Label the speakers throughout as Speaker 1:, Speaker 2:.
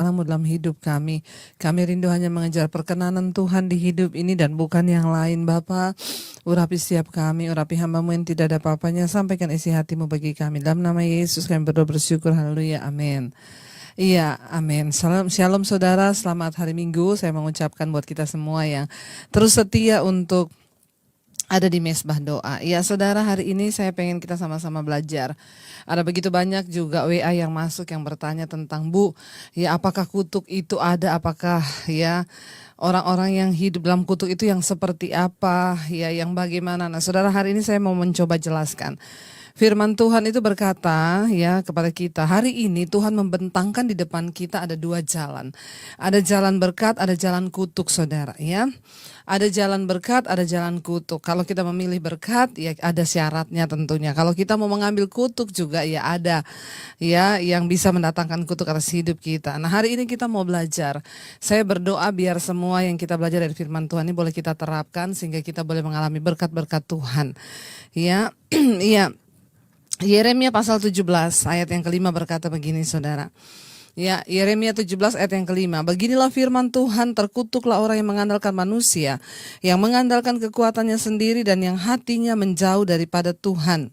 Speaker 1: rencana-Mu dalam hidup kami. Kami rindu hanya mengejar perkenanan Tuhan di hidup ini dan bukan yang lain, Bapa. Urapi setiap kami, urapi hamba-Mu yang tidak ada apa-apanya, sampaikan isi hati-Mu bagi kami. Dalam nama Yesus kami berdoa bersyukur, haleluya, amin. Iya, amin. Shalom saudara, selamat hari Minggu. Saya mengucapkan buat kita semua yang terus setia untuk ada di mesbah doa. Ya saudara, hari ini saya pengen kita sama-sama belajar. Ada begitu banyak juga WA yang masuk yang bertanya tentang, Bu, ya apakah kutuk itu ada, apakah ya orang-orang yang hidup dalam kutuk itu yang seperti apa, ya yang bagaimana. Nah saudara, hari ini saya mau mencoba jelaskan. Firman Tuhan itu berkata ya kepada kita, hari ini Tuhan membentangkan di depan kita ada dua jalan. Ada jalan berkat, ada jalan kutuk saudara ya. Ada jalan berkat, ada jalan kutuk. Kalau kita memilih berkat, ya ada syaratnya tentunya. Kalau kita mau mengambil kutuk juga ya ada ya yang bisa mendatangkan kutuk atas hidup kita. Nah hari ini kita mau belajar. Saya berdoa biar semua yang kita belajar dari firman Tuhan ini boleh kita terapkan sehingga kita boleh mengalami berkat-berkat Tuhan. Ya, iya. Yeremia pasal 17 ayat yang kelima berkata begini saudara. Ya, Yeremia 17 ayat yang kelima. Beginilah firman Tuhan, terkutuklah orang yang mengandalkan manusia, yang mengandalkan kekuatannya sendiri dan yang hatinya menjauh daripada Tuhan.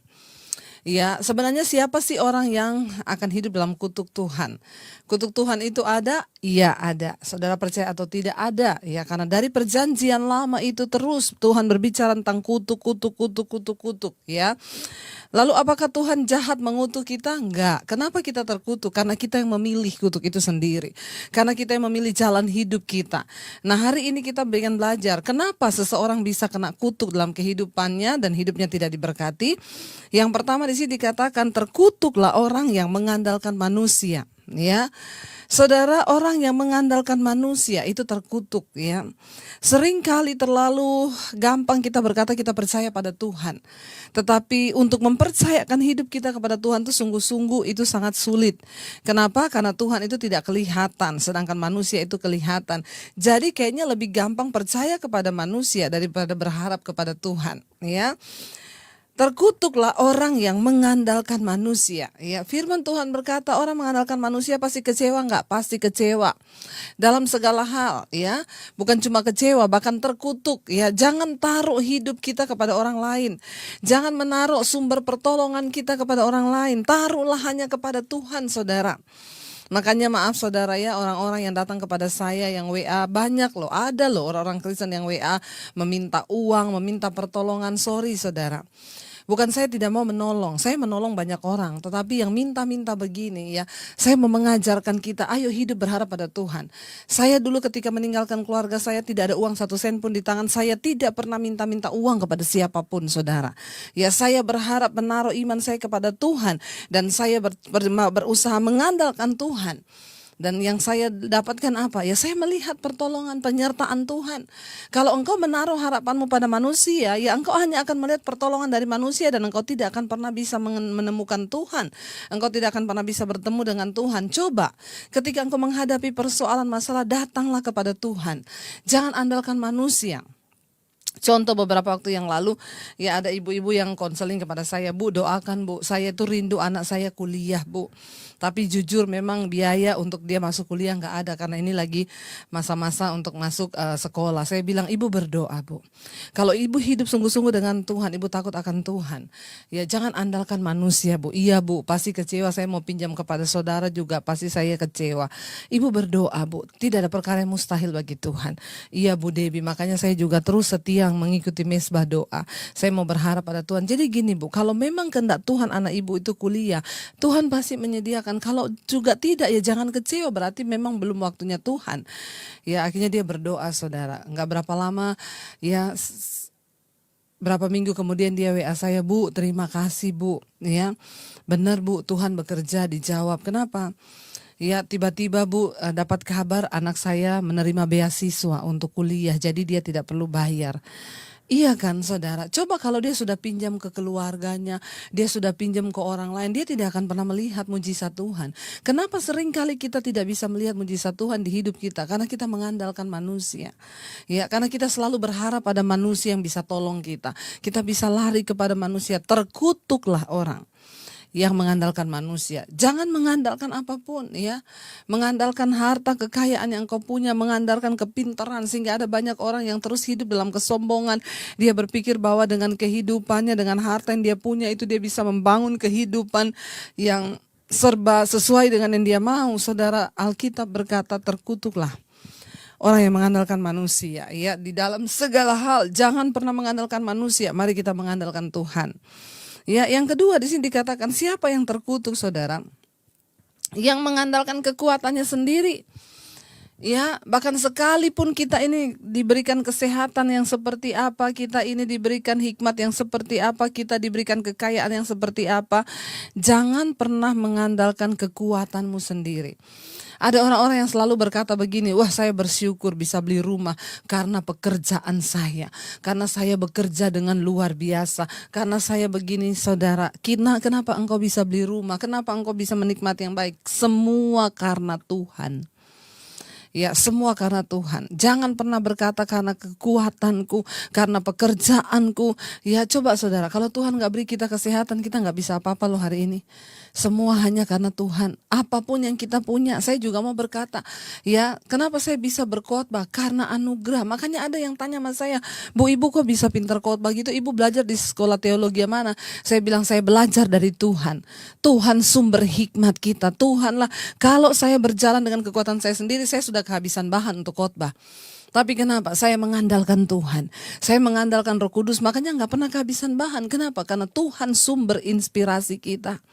Speaker 1: Ya, sebenarnya siapa sih orang yang akan hidup dalam kutuk Tuhan? Kutuk Tuhan itu ada? Iya ada. Saudara percaya atau tidak? Ada. Ya, karena dari perjanjian lama itu terus Tuhan berbicara tentang kutuk. Ya. Lalu apakah Tuhan jahat mengutuk kita? Enggak. Kenapa kita terkutuk? Karena kita yang memilih kutuk itu sendiri. Karena kita yang memilih jalan hidup kita. Nah hari ini kita ingin belajar. Kenapa seseorang bisa kena kutuk dalam kehidupannya dan hidupnya tidak diberkati? Yang pertama di sini dikatakan terkutuklah orang yang mengandalkan manusia. Ya, saudara, orang yang mengandalkan manusia itu terkutuk ya. Seringkali terlalu gampang kita berkata kita percaya pada Tuhan. Tetapi untuk mempercayakan hidup kita kepada Tuhan itu sungguh-sungguh itu sangat sulit. Kenapa? Karena Tuhan itu tidak kelihatan, sedangkan manusia itu kelihatan. Jadi kayaknya lebih gampang percaya kepada manusia daripada berharap kepada Tuhan ya. Terkutuklah orang yang mengandalkan manusia. Ya, firman Tuhan berkata orang mengandalkan manusia pasti kecewa enggak? Pasti kecewa. Dalam segala hal ya. Bukan cuma kecewa, bahkan terkutuk ya. Jangan taruh hidup kita kepada orang lain. Jangan menaruh sumber pertolongan kita kepada orang lain. Taruhlah hanya kepada Tuhan, saudara. Makanya maaf saudara ya, orang-orang yang datang kepada saya yang WA banyak loh, ada loh orang-orang Kristen yang WA meminta uang, meminta pertolongan. Sorry saudara, bukan saya tidak mau menolong, saya menolong banyak orang, tetapi yang minta-minta begini ya, saya mau mengajarkan kita, ayo hidup berharap pada Tuhan. Saya dulu ketika meninggalkan keluarga saya tidak ada uang 1 sen pun di tangan, saya tidak pernah minta-minta uang kepada siapapun saudara. Ya saya berharap menaruh iman saya kepada Tuhan dan saya berusaha mengandalkan Tuhan. Dan yang saya dapatkan apa? Ya saya melihat pertolongan, penyertaan Tuhan. Kalau engkau menaruh harapanmu pada manusia, ya engkau hanya akan melihat pertolongan dari manusia dan engkau tidak akan pernah bisa menemukan Tuhan. Engkau tidak akan pernah bisa bertemu dengan Tuhan. Coba, ketika engkau menghadapi persoalan masalah, datanglah kepada Tuhan. Jangan andalkan manusia. Contoh beberapa waktu yang lalu, ya ada ibu-ibu yang konseling kepada saya, Bu doakan Bu, saya itu rindu anak saya kuliah Bu. Tapi jujur memang biaya untuk dia masuk kuliah nggak ada karena ini lagi masa-masa untuk masuk sekolah. Saya bilang ibu berdoa Bu. Kalau ibu hidup sungguh-sungguh dengan Tuhan, ibu takut akan Tuhan. Ya jangan andalkan manusia Bu. Iya Bu, pasti kecewa saya mau pinjam kepada saudara juga pasti saya kecewa. Ibu berdoa Bu, tidak ada perkara yang mustahil bagi Tuhan. Iya Bu Debbie, makanya saya juga terus setia mengikuti mesbah doa. Saya mau berharap pada Tuhan. Jadi gini Bu, kalau memang kehendak Tuhan anak ibu itu kuliah, Tuhan pasti menyediakan. Kalau juga tidak ya jangan kecewa, berarti memang belum waktunya Tuhan. Ya akhirnya dia berdoa saudara. Enggak berapa lama ya berapa minggu kemudian dia WA saya, Bu terima kasih Bu. Ya benar Bu, Tuhan bekerja dijawab. Kenapa? Ya tiba-tiba Bu dapat kabar anak saya menerima beasiswa untuk kuliah, jadi dia tidak perlu bayar. Iya kan saudara, coba kalau dia sudah pinjam ke keluarganya, dia sudah pinjam ke orang lain, dia tidak akan pernah melihat mujizat Tuhan. Kenapa seringkali kita tidak bisa melihat mujizat Tuhan di hidup kita? Karena kita mengandalkan manusia. Ya, karena kita selalu berharap pada manusia yang bisa tolong kita. Kita bisa lari kepada manusia, terkutuklah orang yang mengandalkan manusia. Jangan mengandalkan apapun ya. Mengandalkan harta, kekayaan yang kau punya, mengandalkan kepintaran, sehingga ada banyak orang yang terus hidup dalam kesombongan. Dia berpikir bahwa dengan kehidupannya, dengan harta yang dia punya itu dia bisa membangun kehidupan yang serba sesuai dengan yang dia mau. Saudara, Alkitab berkata terkutuklah orang yang mengandalkan manusia ya, di dalam segala hal. Jangan pernah mengandalkan manusia, mari kita mengandalkan Tuhan. Ya, yang kedua di sini dikatakan siapa yang terkutuk, saudara? Yang mengandalkan kekuatannya sendiri. Ya, bahkan sekalipun kita ini diberikan kesehatan yang seperti apa, kita ini diberikan hikmat yang seperti apa, kita diberikan kekayaan yang seperti apa, jangan pernah mengandalkan kekuatanmu sendiri. Ada orang-orang yang selalu berkata begini, wah saya bersyukur bisa beli rumah karena pekerjaan saya, karena saya bekerja dengan luar biasa, karena saya begini. Saudara, kenapa engkau bisa beli rumah, kenapa engkau bisa menikmati yang baik? Semua karena Tuhan. Ya, semua karena Tuhan. Jangan pernah berkata karena kekuatanku, karena pekerjaanku. Ya, coba saudara, kalau Tuhan gak beri kita kesehatan, kita gak bisa apa-apa loh hari ini. Semua hanya karena Tuhan. Apapun yang kita punya, saya juga mau berkata, ya, kenapa saya bisa berkhotbah? Karena anugerah. Makanya ada yang tanya sama saya, Bu, Ibu kok bisa pintar khotbah gitu? Ibu belajar di sekolah teologi mana? Saya bilang saya belajar dari Tuhan. Tuhan sumber hikmat kita. Tuhanlah, kalau saya berjalan dengan kekuatan saya sendiri, saya sudah kehabisan bahan untuk khotbah. Tapi kenapa? Saya mengandalkan Tuhan. Saya mengandalkan Roh Kudus, makanya gak pernah kehabisan bahan. Kenapa? Karena Tuhan sumber inspirasi kita.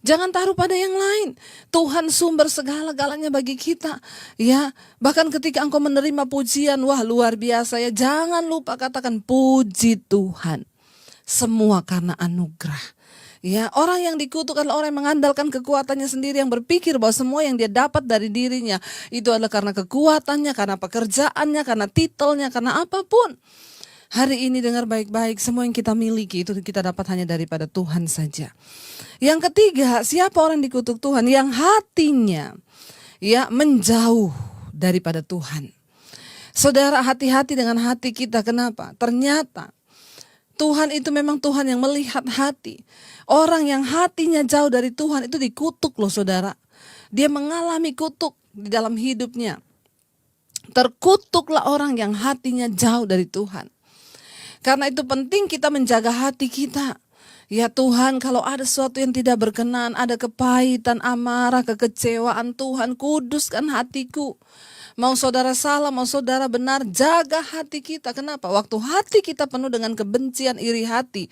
Speaker 1: Jangan taruh pada yang lain. Tuhan sumber segala-galanya bagi kita. Ya, bahkan ketika engkau menerima pujian, wah luar biasa ya. Jangan lupa katakan puji Tuhan. Semua karena anugerah. Ya, orang yang dikutuk adalah orang yang mengandalkan kekuatannya sendiri, yang berpikir bahwa semua yang dia dapat dari dirinya itu adalah karena kekuatannya, karena pekerjaannya, karena titelnya, karena apapun. Hari ini dengar baik-baik, semua yang kita miliki itu kita dapat hanya daripada Tuhan saja. Yang ketiga, siapa orang yang dikutuk Tuhan? Yang hatinya ya menjauh daripada Tuhan. Saudara, hati-hati dengan hati kita. Kenapa? Ternyata Tuhan itu memang Tuhan yang melihat hati. Orang yang hatinya jauh dari Tuhan itu dikutuk loh saudara. Dia mengalami kutuk di dalam hidupnya. Terkutuklah orang yang hatinya jauh dari Tuhan. Karena itu penting kita menjaga hati kita. Ya Tuhan, kalau ada sesuatu yang tidak berkenan, ada kepahitan, amarah, kekecewaan, Tuhan kuduskan hatiku. Mau saudara salah, mau saudara benar, jaga hati kita. Kenapa? Waktu hati kita penuh dengan kebencian, iri hati,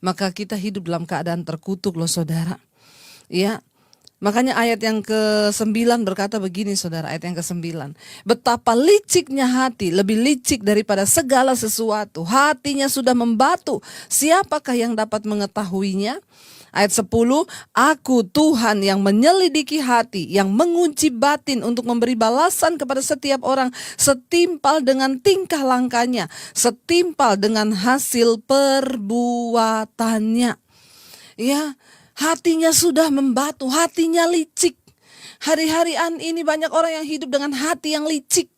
Speaker 1: maka kita hidup dalam keadaan terkutuk loh saudara. Ya, makanya ayat yang ke-9 berkata begini saudara, ayat yang ke-9. Betapa liciknya hati, lebih licik daripada segala sesuatu. Hatinya sudah membatu, siapakah yang dapat mengetahuinya? Ayat 10, aku Tuhan yang menyelidiki hati, yang mengunci batin untuk memberi balasan kepada setiap orang setimpal dengan tingkah langkahnya, setimpal dengan hasil perbuatannya. Ya, hatinya sudah membatu, hatinya licik. Hari-harian ini banyak orang yang hidup dengan hati yang licik.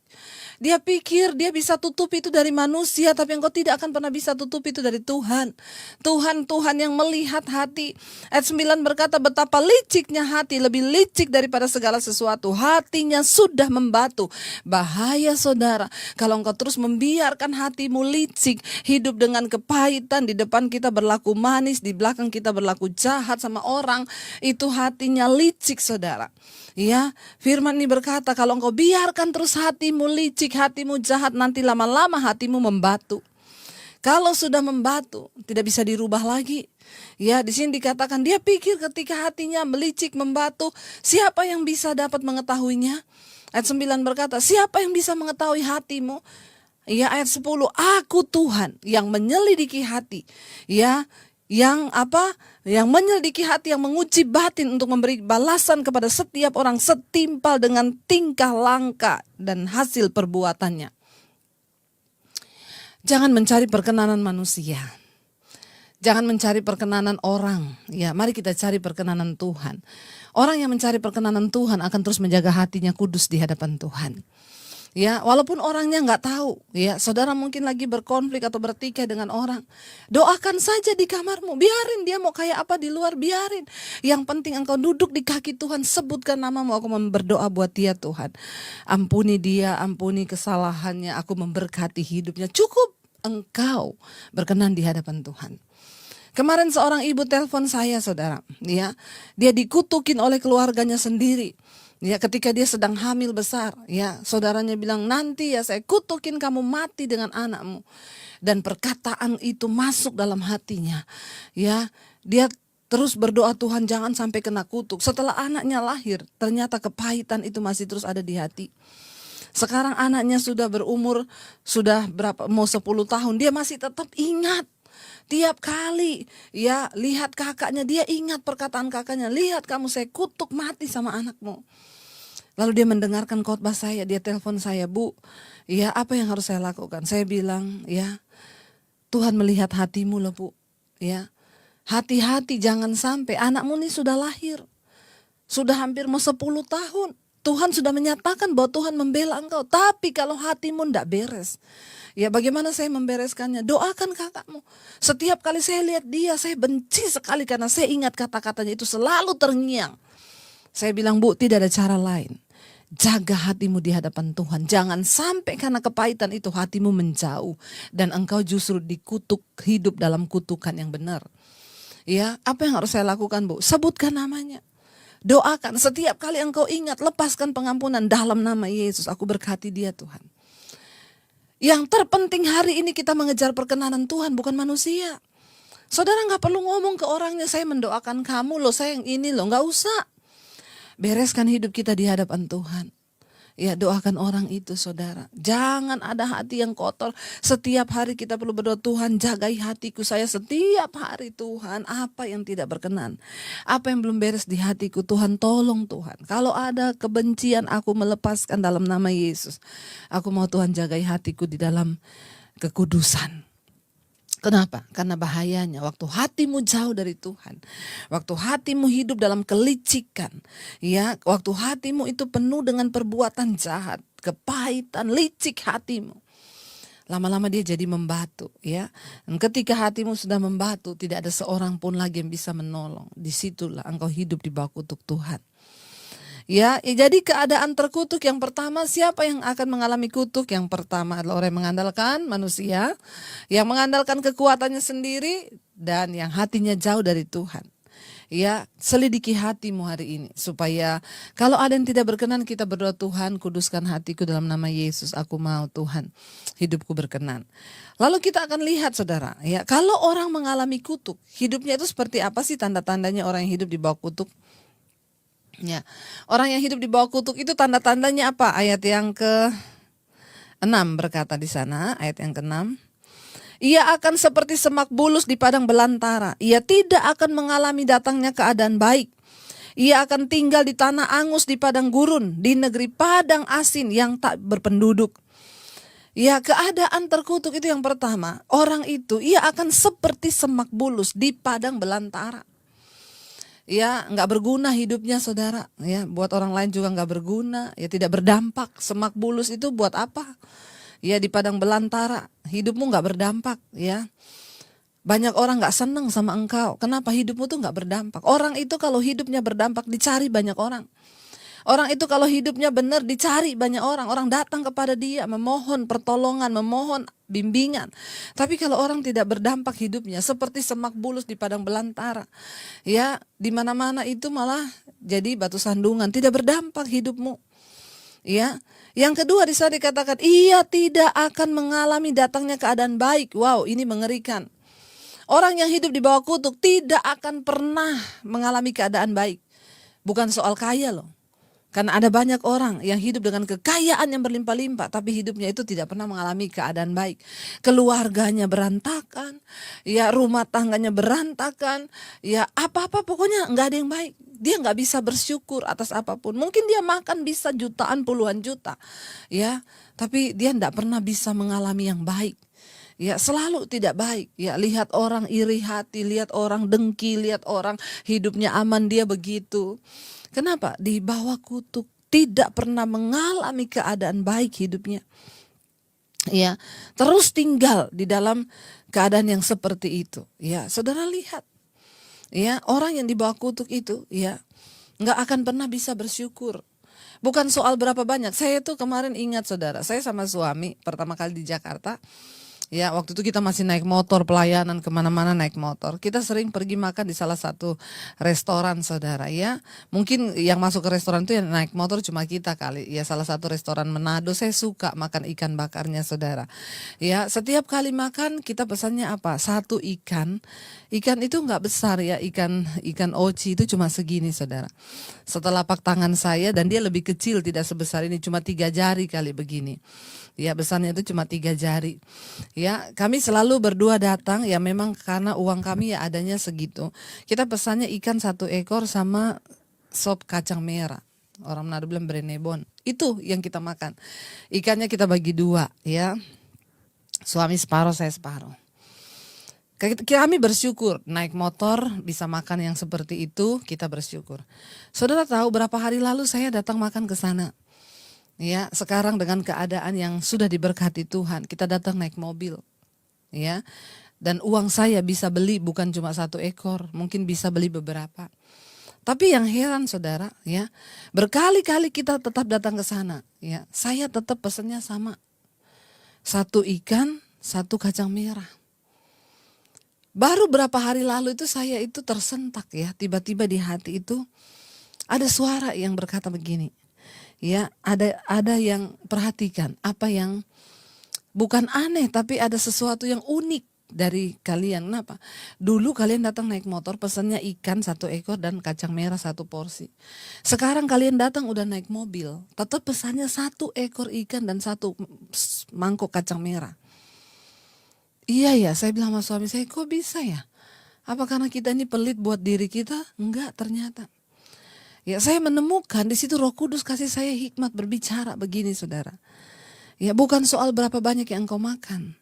Speaker 1: Dia pikir dia bisa tutup itu dari manusia, tapi engkau tidak akan pernah bisa tutup itu dari Tuhan. Tuhan yang melihat hati. Ayat 9 berkata, betapa liciknya hati, lebih licik daripada segala sesuatu. Hatinya sudah membatu. Bahaya saudara, kalau engkau terus membiarkan hatimu licik, hidup dengan kepahitan, di depan kita berlaku manis, di belakang kita berlaku jahat sama orang, itu hatinya licik saudara. Ya, firman ini berkata, kalau engkau biarkan terus hatimu licik, hatimu jahat, nanti lama-lama hatimu membatu. Kalau sudah membatu, tidak bisa dirubah lagi. Ya, di sini dikatakan dia pikir ketika hatinya melicik, membatu, siapa yang bisa dapat mengetahuinya? Ayat 9 berkata, siapa yang bisa mengetahui hatimu? Ya, ayat 10, aku Tuhan yang menyelidiki hati. Ya, yang apa? Yang menyelidiki hati, yang menguji batin untuk memberi balasan kepada setiap orang setimpal dengan tingkah langkah dan hasil perbuatannya. Jangan mencari perkenanan manusia. Jangan mencari perkenanan orang. Ya, mari kita cari perkenanan Tuhan. Orang yang mencari perkenanan Tuhan akan terus menjaga hatinya kudus di hadapan Tuhan. Ya, walaupun orangnya nggak tahu, ya, saudara mungkin lagi berkonflik atau bertikai dengan orang, doakan saja di kamarmu, biarin dia mau kayak apa di luar, biarin. Yang penting engkau duduk di kaki Tuhan, sebutkan namamu, aku mau berdoa buat dia Tuhan. Ampuni dia, ampuni kesalahannya, aku memberkati hidupnya. Cukup engkau berkenan di hadapan Tuhan. Kemarin seorang ibu telepon saya, saudara, ya, dia dikutukin oleh keluarganya sendiri. Ya, ketika dia sedang hamil besar, ya, saudaranya bilang, nanti ya saya kutukin kamu mati dengan anakmu. Dan perkataan itu masuk dalam hatinya. Ya, dia terus berdoa, Tuhan jangan sampai kena kutuk. Setelah anaknya lahir, ternyata kepahitan itu masih terus ada di hati. Sekarang anaknya sudah berumur, sudah berapa, mau 10 tahun, dia masih tetap ingat. Tiap kali ya lihat kakaknya, dia ingat perkataan kakaknya, lihat kamu saya kutuk mati sama anakmu. Lalu dia mendengarkan khotbah saya, dia telepon saya, Bu, ya apa yang harus saya lakukan? Saya bilang, ya Tuhan melihat hatimu loh Bu, ya hati-hati jangan sampai anakmu ini sudah lahir, sudah hampir mau 10 tahun. Tuhan sudah menyatakan bahwa Tuhan membela engkau, tapi kalau hatimu tidak beres, ya bagaimana saya membereskannya? Doakan kakakmu. Setiap kali saya lihat dia, saya benci sekali karena saya ingat kata-katanya itu selalu terngiang. Saya bilang, Bu, tidak ada cara lain. Jaga hatimu di hadapan Tuhan. Jangan sampai karena kepahitan itu hatimu menjauh dan engkau justru dikutuk, hidup dalam kutukan yang benar. Ya, apa yang harus saya lakukan, Bu? Sebutkan namanya. Doakan setiap kali engkau ingat, lepaskan pengampunan dalam nama Yesus. Aku berkati dia Tuhan. Yang terpenting hari ini kita mengejar perkenanan Tuhan, bukan manusia. Saudara gak perlu ngomong ke orangnya, saya mendoakan kamu loh, saya yang ini loh, gak usah. Bereskan hidup kita di hadapan Tuhan. Ya, doakan orang itu saudara. Jangan ada hati yang kotor. Setiap hari kita perlu berdoa, Tuhan jagai hatiku saya setiap hari Tuhan. Apa yang tidak berkenan, apa yang belum beres di hatiku, Tuhan tolong Tuhan. Kalau ada kebencian aku melepaskan dalam nama Yesus. Aku mau Tuhan jagai hatiku di dalam kekudusan. Kenapa? Karena bahayanya waktu hatimu jauh dari Tuhan, waktu hatimu hidup dalam kelicikan, ya, waktu hatimu itu penuh dengan perbuatan jahat, kepahitan, licik hatimu. Lama-lama dia jadi membatu, ya. Dan ketika hatimu sudah membatu, tidak ada seorang pun lagi yang bisa menolong. Disitulah engkau hidup di bawah kutuk Tuhan. Ya, jadi keadaan terkutuk yang pertama, siapa yang akan mengalami kutuk? Yang pertama adalah orang yang mengandalkan manusia, yang mengandalkan kekuatannya sendiri, dan yang hatinya jauh dari Tuhan. Ya, selidiki hatimu hari ini, supaya kalau ada yang tidak berkenan, kita berdoa, Tuhan kuduskan hatiku dalam nama Yesus, aku mau Tuhan, hidupku berkenan. Lalu kita akan lihat saudara, ya, kalau orang mengalami kutuk, hidupnya itu seperti apa sih tanda-tandanya orang yang hidup di bawah kutuk? Ya, orang yang hidup di bawah kutuk itu tanda-tandanya apa? Ayat yang ke-6 berkata di sana, ayat yang ke-6. Ia akan seperti semak bulus di padang belantara. Ia tidak akan mengalami datangnya keadaan baik. Ia akan tinggal di tanah angus di padang gurun, di negeri padang asin yang tak berpenduduk. Ya, keadaan terkutuk itu yang pertama. Orang itu, ia akan seperti semak bulus di padang belantara. Ya, nggak berguna hidupnya saudara. Ya, buat orang lain juga nggak berguna. Ya, tidak berdampak. Semak bulus itu buat apa? Ya, di padang belantara hidupmu nggak berdampak. Ya, banyak orang nggak senang sama engkau. Kenapa hidupmu tuh nggak berdampak? Orang itu kalau hidupnya berdampak dicari banyak orang. Orang itu kalau hidupnya benar dicari banyak orang. Orang datang kepada dia memohon pertolongan, memohon bimbingan. Tapi kalau orang tidak berdampak hidupnya seperti semak bulus di padang belantara, ya di mana-mana itu malah jadi batu sandungan, tidak berdampak hidupmu. Ya, yang kedua di sana dikatakan ia tidak akan mengalami datangnya keadaan baik. Wow, ini mengerikan. Orang yang hidup di bawah kutuk tidak akan pernah mengalami keadaan baik. Bukan soal kaya loh. Karena ada banyak orang yang hidup dengan kekayaan yang berlimpah-limpah, tapi hidupnya itu tidak pernah mengalami keadaan baik. Keluarganya berantakan, ya rumah tangganya berantakan, ya apa-apa pokoknya nggak ada yang baik. Dia nggak bisa bersyukur atas apapun. Mungkin dia makan bisa jutaan, puluhan juta, ya, tapi dia nggak pernah bisa mengalami yang baik. Ya, selalu tidak baik. Ya, lihat orang iri hati, lihat orang dengki, lihat orang hidupnya aman, dia begitu. Kenapa? Di bawah kutuk. tidak pernah mengalami keadaan baik hidupnya. Ya, terus tinggal di dalam keadaan yang seperti itu. Ya, saudara lihat. Ya, orang yang dibawa kutuk itu, ya, nggak akan pernah bisa bersyukur. Bukan soal berapa banyak. Saya tuh kemarin ingat saudara, saya sama suami pertama kali di Jakarta. Ya, waktu itu kita masih naik motor, pelayanan kemana-mana naik motor. Kita sering pergi makan di salah satu restoran saudara ya. Mungkin yang masuk ke restoran itu yang naik motor cuma kita kali. Ya, salah satu restoran Manado, saya suka makan ikan bakarnya saudara. Ya, setiap kali makan kita pesannya apa? Satu ikan. Ikan itu nggak besar ya, ikan oci itu cuma segini saudara. Setelapak tangan saya, dan dia lebih kecil, tidak sebesar ini, cuma 3 jari kali begini. Ya, besarnya itu cuma 3 jari. Ya, kami selalu berdua datang, ya memang karena uang kami ya adanya segitu. Kita pesannya ikan 1 ekor sama sop kacang merah. Orang Manado bilang brenebon. Itu yang kita makan. Ikannya kita bagi 2 ya. Suami separuh, saya separuh. Kami bersyukur naik motor bisa makan yang seperti itu, kita bersyukur. Saudara tahu berapa hari lalu saya datang makan ke sana. Ya, sekarang dengan keadaan yang sudah diberkati Tuhan, kita datang naik mobil. Ya. Dan uang saya bisa beli bukan cuma 1 ekor, mungkin bisa beli beberapa. Tapi yang heran saudara, ya, berkali-kali kita tetap datang ke sana, ya. Saya tetap pesannya sama. 1 ikan, 1 kacang merah. Baru berapa hari lalu itu saya itu tersentak ya, tiba-tiba di hati itu ada suara yang berkata begini. Ya, ada yang perhatikan apa yang bukan aneh, tapi ada sesuatu yang unik dari kalian. Kenapa? Dulu kalian datang naik motor pesannya ikan 1 ekor dan kacang merah 1 porsi. Sekarang kalian datang udah naik mobil, tetap pesannya 1 ekor ikan dan 1 mangkok kacang merah. Iya ya, saya bilang sama suami saya, kok bisa ya? Apa karena kita ini pelit buat diri kita? Enggak, ternyata. Ya, saya menemukan di situ Roh Kudus kasih saya hikmat berbicara begini saudara. Ya, bukan soal berapa banyak yang engkau makan.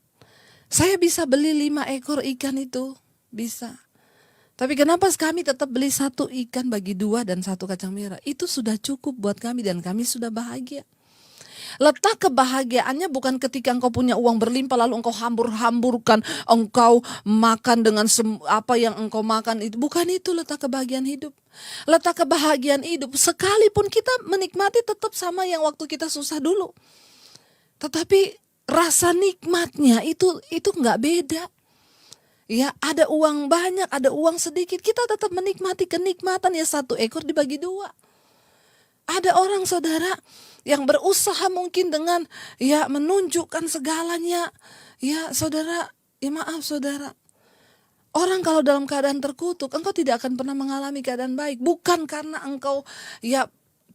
Speaker 1: Saya bisa beli 5 ekor ikan itu, bisa. Tapi kenapa kami tetap beli 1 ikan bagi 2 dan 1 kacang merah? Itu sudah cukup buat kami dan kami sudah bahagia. Letak kebahagiaannya bukan ketika engkau punya uang berlimpah lalu engkau hambur-hamburkan, engkau makan dengan apa yang engkau makan itu. Bukan itu letak kebahagiaan hidup. Letak kebahagiaan hidup sekalipun kita menikmati tetap sama yang waktu kita susah dulu. Tetapi rasa nikmatnya itu nggak beda. Ya, ada uang banyak, ada uang sedikit, kita tetap menikmati kenikmatan ya 1 ekor dibagi 2. Ada orang saudara yang berusaha mungkin dengan ya menunjukkan segalanya. Ya saudara, ya maaf saudara. Orang kalau dalam keadaan terkutuk, engkau tidak akan pernah mengalami keadaan baik. Bukan karena engkau ya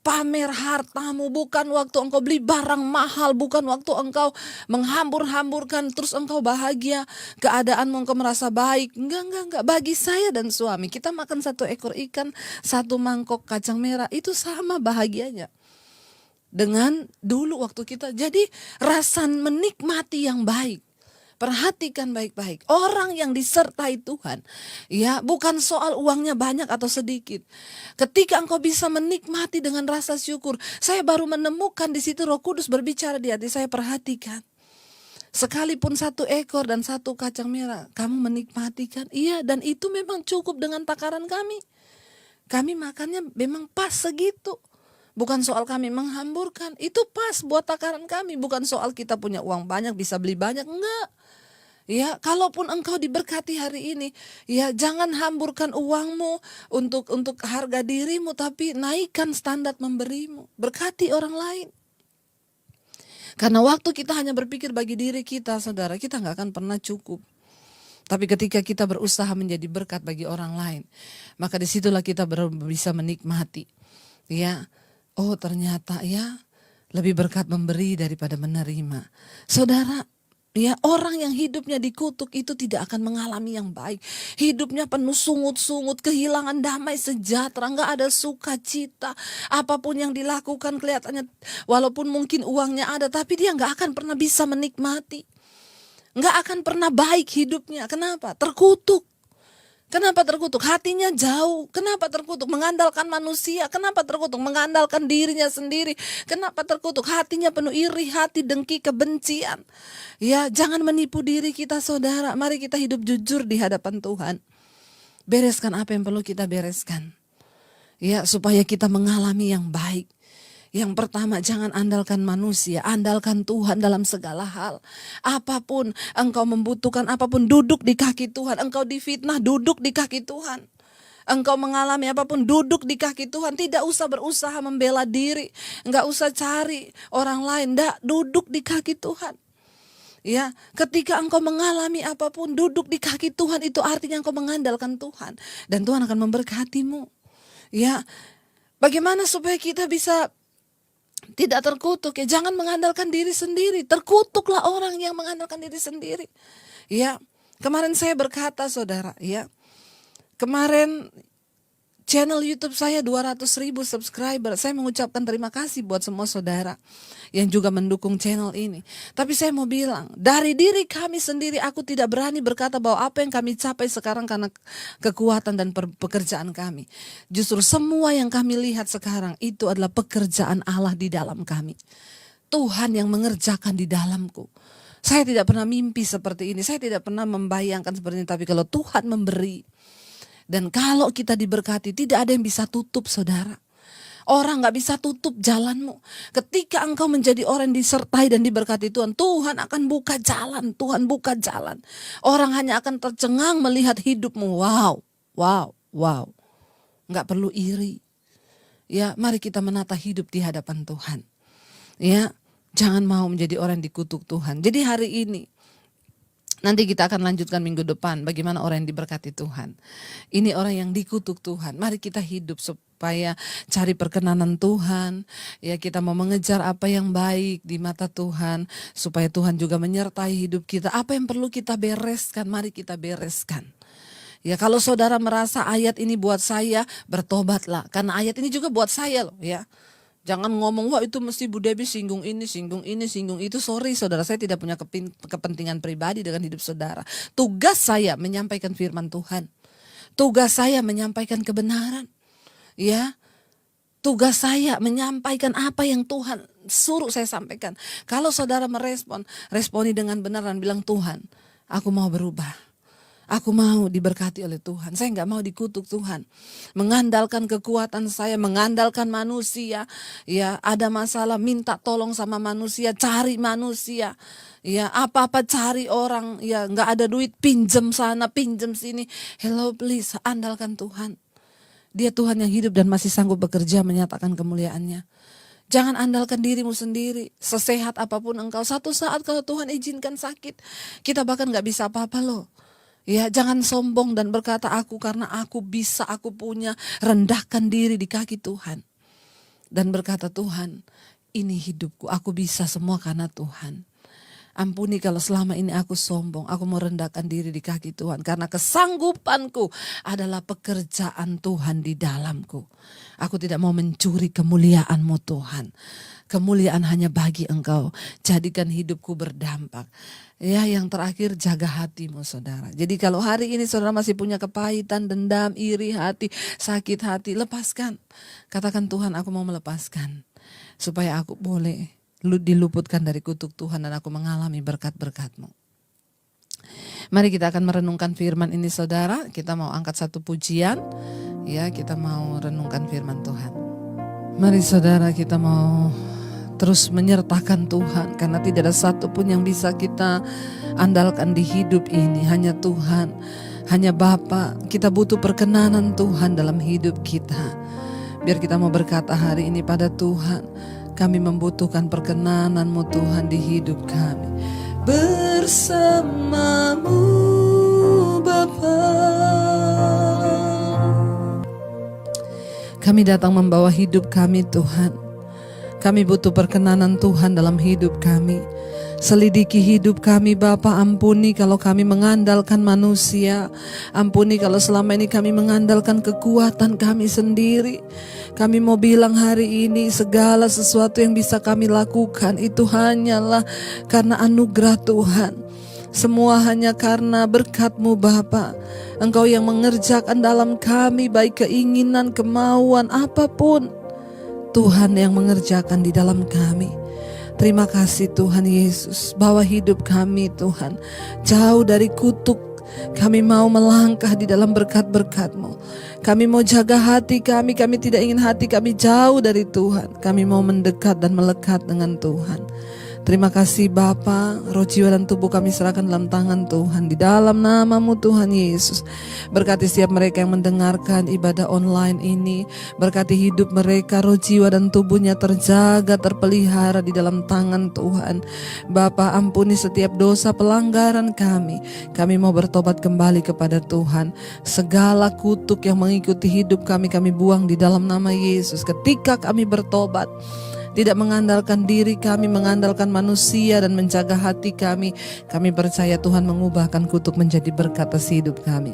Speaker 1: pamer hartamu, bukan waktu engkau beli barang mahal, bukan waktu engkau menghambur-hamburkan terus engkau bahagia, keadaanmu engkau merasa baik. Enggak. Bagi saya dan suami, kita makan 1 ekor ikan, 1 mangkok kacang merah, itu sama bahagianya dengan dulu waktu kita. Jadi rasa menikmati yang baik. Perhatikan baik-baik, orang yang disertai Tuhan, ya bukan soal uangnya banyak atau sedikit. Ketika engkau bisa menikmati dengan rasa syukur, saya baru menemukan di situ Roh Kudus berbicara di hati saya, perhatikan. Sekalipun 1 ekor dan 1 kacang merah, kamu menikmati kan? Iya, dan itu memang cukup dengan takaran kami. Kami makannya memang pas segitu. Bukan soal kami menghamburkan, itu pas buat takaran kami. Bukan soal kita punya uang banyak bisa beli banyak, enggak. Ya, kalaupun engkau diberkati hari ini, ya jangan hamburkan uangmu untuk harga dirimu, tapi naikkan standar memberimu. Berkati orang lain. Karena waktu kita hanya berpikir bagi diri kita, saudara, kita nggak akan pernah cukup. Tapi ketika kita berusaha menjadi berkat bagi orang lain, maka disitulah kita bisa menikmati. Ya, oh ternyata ya lebih berkat memberi daripada menerima. Saudara, ya orang yang hidupnya dikutuk itu tidak akan mengalami yang baik. Hidupnya penuh sungut-sungut, kehilangan damai sejahtera, gak ada sukacita. Apapun yang dilakukan kelihatannya walaupun mungkin uangnya ada, tapi dia gak akan pernah bisa menikmati. Gak akan pernah baik hidupnya. Kenapa? Terkutuk. Kenapa terkutuk? Hatinya jauh. Kenapa terkutuk? Mengandalkan manusia. Kenapa terkutuk? Mengandalkan dirinya sendiri. Kenapa terkutuk? Hatinya penuh iri hati, dengki, kebencian. Ya, jangan menipu diri kita, saudara. Mari kita hidup jujur di hadapan Tuhan. Bereskan apa yang perlu kita bereskan. Ya, supaya kita mengalami yang baik. Yang pertama, jangan andalkan manusia, andalkan Tuhan dalam segala hal. Apapun engkau membutuhkan, apapun duduk di kaki Tuhan. Engkau difitnah, duduk di kaki Tuhan. Engkau mengalami apapun, duduk di kaki Tuhan. Tidak usah berusaha membela diri, enggak usah cari orang lain, enggak, duduk di kaki Tuhan. Ya, ketika engkau mengalami apapun, duduk di kaki Tuhan, itu artinya engkau mengandalkan Tuhan, dan Tuhan akan memberkatimu. Ya, bagaimana supaya kita bisa tidak terkutuk? Ya, jangan mengandalkan diri sendiri. Terkutuklah orang yang mengandalkan diri sendiri. Ya, kemarin saya berkata, saudara, ya, kemarin channel YouTube saya 200.000 subscriber. Saya mengucapkan terima kasih buat semua saudara yang juga mendukung channel ini. Tapi saya mau bilang, dari diri kami sendiri, aku tidak berani berkata bahwa apa yang kami capai sekarang karena kekuatan dan pekerjaan kami. Justru semua yang kami lihat sekarang itu adalah pekerjaan Allah di dalam kami. Tuhan yang mengerjakan di dalamku. Saya tidak pernah mimpi seperti ini. Saya tidak pernah membayangkan seperti ini. Tapi kalau Tuhan memberi, dan kalau kita diberkati, tidak ada yang bisa tutup, saudara. Orang gak bisa tutup jalanmu. Ketika engkau menjadi orang yang disertai dan diberkati Tuhan, Tuhan akan buka jalan. Tuhan buka jalan. Orang hanya akan tercengang melihat hidupmu. Wow, wow, wow. Gak perlu iri. Ya, mari kita menata hidup di hadapan Tuhan. Ya, jangan mau menjadi orang yang dikutuk Tuhan. Jadi hari ini, nanti kita akan lanjutkan minggu depan bagaimana orang yang diberkati Tuhan. Ini orang yang dikutuk Tuhan. Mari kita hidup supaya cari perkenanan Tuhan. Ya, kita mau mengejar apa yang baik di mata Tuhan. Supaya Tuhan juga menyertai hidup kita. Apa yang perlu kita bereskan, mari kita bereskan. Ya, kalau saudara merasa ayat ini buat saya, bertobatlah. Karena ayat ini juga buat saya loh, ya. Jangan ngomong, wah itu mesti Bu Debbie singgung ini, singgung ini, singgung itu. Sorry saudara, saya tidak punya kepentingan pribadi dengan hidup saudara. Tugas saya menyampaikan firman Tuhan. Tugas saya menyampaikan kebenaran. Ya, tugas saya menyampaikan apa yang Tuhan suruh saya sampaikan. Kalau saudara responi dengan benar dan bilang, Tuhan, aku mau berubah. Aku mau diberkati oleh Tuhan. Saya gak mau dikutuk Tuhan. Mengandalkan kekuatan saya, mengandalkan manusia. Ya, ada masalah, minta tolong sama manusia, cari manusia. Ya, apa-apa cari orang. Ya, gak ada duit, pinjem sana, pinjem sini. Hello, please, andalkan Tuhan. Dia Tuhan yang hidup dan masih sanggup bekerja menyatakan kemuliaannya. Jangan andalkan dirimu sendiri. Sesehat apapun engkau, satu saat kalau Tuhan izinkan sakit, kita bahkan gak bisa apa-apa loh. Ya, jangan sombong dan berkata aku karena aku bisa, aku punya. Rendahkan diri di kaki Tuhan. Dan berkata, Tuhan, ini hidupku, aku bisa semua karena Tuhan. Ampuni kalau selama ini aku sombong, aku mau rendahkan diri di kaki Tuhan. Karena kesanggupanku adalah pekerjaan Tuhan di dalamku. Aku tidak mau mencuri kemuliaan-Mu Tuhan. Kemuliaan hanya bagi Engkau. Jadikan hidupku berdampak. Ya, yang terakhir, jaga hatimu saudara. Jadi kalau hari ini saudara masih punya kepahitan, dendam, iri hati, sakit hati, lepaskan. Katakan, Tuhan, aku mau melepaskan. Supaya aku boleh diluputkan dari kutuk Tuhan dan aku mengalami berkat-berkat-Mu. Mari kita akan merenungkan firman ini saudara. Kita mau angkat satu pujian. Ya, kita mau renungkan firman Tuhan. Mari saudara, kita mau terus menyertakan Tuhan, karena tidak ada satu pun yang bisa kita andalkan di hidup ini. Hanya Tuhan, hanya Bapa. Kita butuh perkenanan Tuhan dalam hidup kita. Biar kita mau berkata hari ini pada Tuhan, kami membutuhkan perkenanan-Mu Tuhan di hidup kami. Bersama-Mu Bapa, kami datang membawa hidup kami Tuhan. Kami butuh perkenanan Tuhan dalam hidup kami. Selidiki hidup kami Bapa, ampuni kalau kami mengandalkan manusia. Ampuni kalau selama ini kami mengandalkan kekuatan kami sendiri. Kami mau bilang hari ini segala sesuatu yang bisa kami lakukan itu hanyalah karena anugerah Tuhan. Semua hanya karena berkat-Mu Bapa. Engkau yang mengerjakan dalam kami baik keinginan, kemauan, apapun. Tuhan yang mengerjakan di dalam kami. Terima kasih Tuhan Yesus, bawa hidup kami Tuhan jauh dari kutuk. Kami mau melangkah di dalam berkat-berkat-Mu. Kami mau jaga hati kami tidak ingin hati kami jauh dari Tuhan. Kami mau mendekat dan melekat dengan Tuhan. Terima kasih Bapa, roh jiwa dan tubuh kami serahkan dalam tangan Tuhan. Di dalam nama-Mu Tuhan Yesus. Berkati setiap mereka yang mendengarkan ibadah online ini. Berkati hidup mereka, roh jiwa dan tubuhnya terjaga, terpelihara di dalam tangan Tuhan. Bapa, ampuni setiap dosa pelanggaran kami. Kami mau bertobat kembali kepada Tuhan. Segala kutuk yang mengikuti hidup kami buang di dalam nama Yesus. Ketika kami bertobat, tidak mengandalkan diri kami, mengandalkan manusia dan menjaga hati kami percaya Tuhan mengubahkan kutuk menjadi berkat atas hidup kami.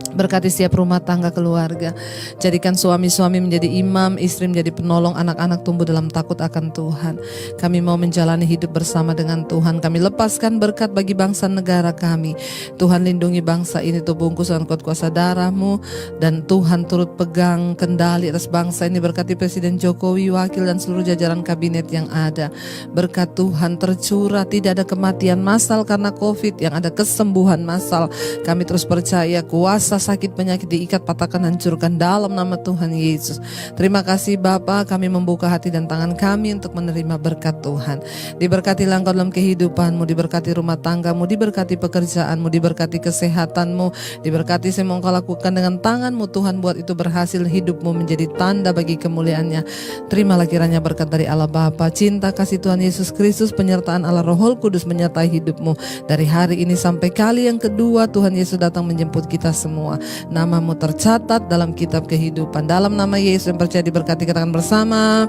Speaker 1: Berkati setiap rumah tangga keluarga. Jadikan suami-suami menjadi imam, istri menjadi penolong, anak-anak tumbuh dalam takut akan Tuhan. Kami mau menjalani hidup bersama dengan Tuhan. Kami lepaskan berkat bagi bangsa negara kami. Tuhan lindungi bangsa ini, terbungkus dengan kuat kuasa darah-Mu. Dan Tuhan turut pegang kendali atas bangsa ini. Berkati Presiden Jokowi, wakil dan seluruh jajaran kabinet yang ada. Berkat Tuhan tercurah, tidak ada kematian massal karena COVID, yang ada kesembuhan massal. Kami terus percaya kuasa sakit penyakit diikat, patahkan, hancurkan dalam nama Tuhan Yesus. Terima kasih Bapa, kami membuka hati dan tangan kami untuk menerima berkat Tuhan. Diberkatilah Engkau dalam kehidupan-Mu, diberkati rumah tangga-Mu, diberkati pekerjaan-Mu, diberkati kesehatan-Mu, diberkati semua Engkau lakukan dengan tangan-Mu Tuhan, buat itu berhasil hidup-Mu menjadi tanda bagi kemuliaan-Nya. Terimalah kiranya berkat dari Allah Bapa, cinta kasih Tuhan Yesus Kristus, penyertaan Allah Roh Kudus menyertai hidup-Mu dari hari ini sampai kali yang kedua Tuhan Yesus datang menjemput kita semua. Nama-Mu tercatat dalam kitab kehidupan. Dalam nama Yesus yang percaya diberkati, katakan bersama,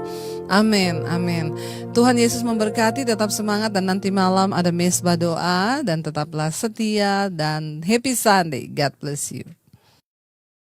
Speaker 1: amin, amin. Tuhan Yesus memberkati, tetap semangat, dan nanti malam ada mesbah doa, dan tetaplah setia dan happy Sunday. God bless you.